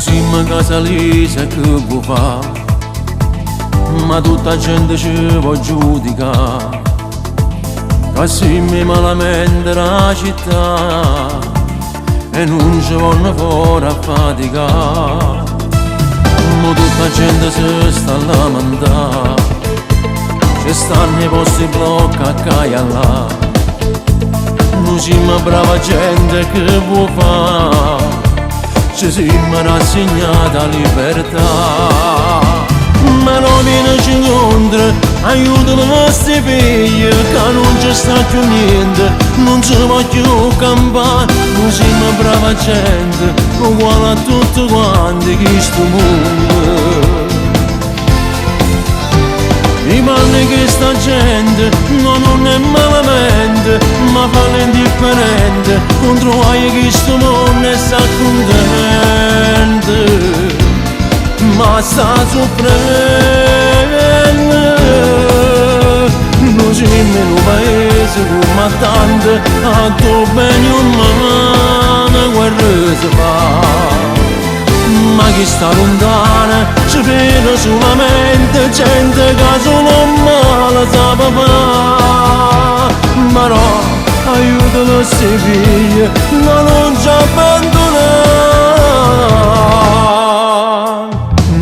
siamo casa lisa che vuoi fare, ma tutta gente ci vuol giudicare, che siamo malamente la città e non ci vanno fuori a faticare. Ma tutta gente si sta a lamentare, ci stanno i posti bloccati qua e là. Noi siamo brava gente che vuoi fare, ci siamo rassegnati alla libertà. Ma non viene incontro, aiuta i nostri figli, che non ci sta più niente, non ci voglio campare. Noi siamo brava gente, uguale a tutti quanti in sto mondo. I mali che sta gente non è malamente, ma fa l'indifferente, contro che sto mondo e sta contento, ma sta soffrendo. Noi siamo in un paese come tante, a tuo bene umano guerra si fa. Ma chi sta lontana ci vede solamente gente che solo male sa fare. Ma no, aiuta i nostri figli, ma non ci abbandonare.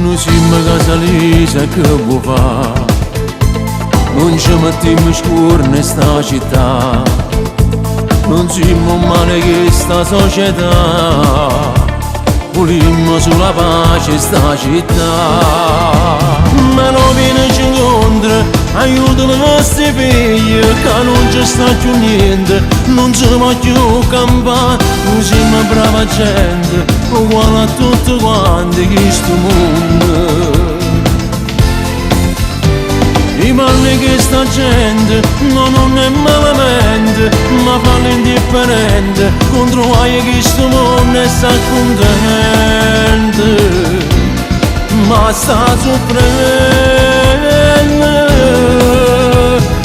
Noi siamo casa lisa che vuoi fare, non ci mettiamo scuro in sta città, non siamo male che sta società, volimmo sulla pace sta città. Ma non viene incontro, aiuta i nostri figli, che non ci sta più niente, non ci voglio campare. Noi siamo brava gente, uguale a tutti quanti in sto mondo. I mali che sta gente non è malamente, ma fa l'indifferente, contro che sto mondo e sta contento, ma sta soffrendo.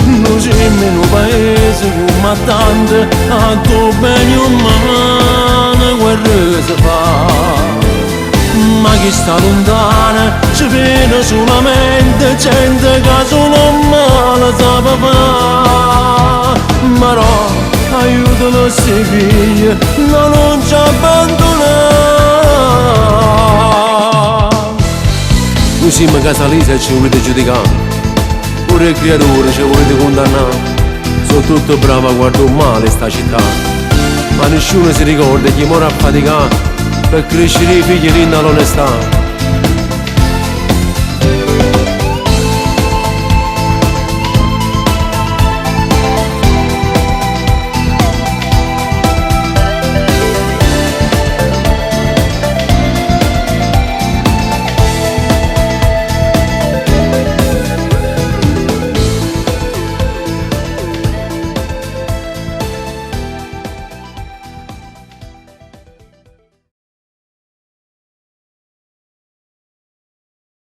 Noi siamo in un paese come tante, a tuo bene umano guerra si fa. Ma chi sta lontana ci vede solamente gente che solo male sa fare. Ma no, aiuta i nostri figli, no, non ci abbandonare. Noi siamo a casa lisa e ci volete giudicare, pure il creatore ci volete condannare. Sono tutto bravo a guardare male sta città, ma nessuno si ricorda chi muore a faticare per crescere i figli lì nell'onestà.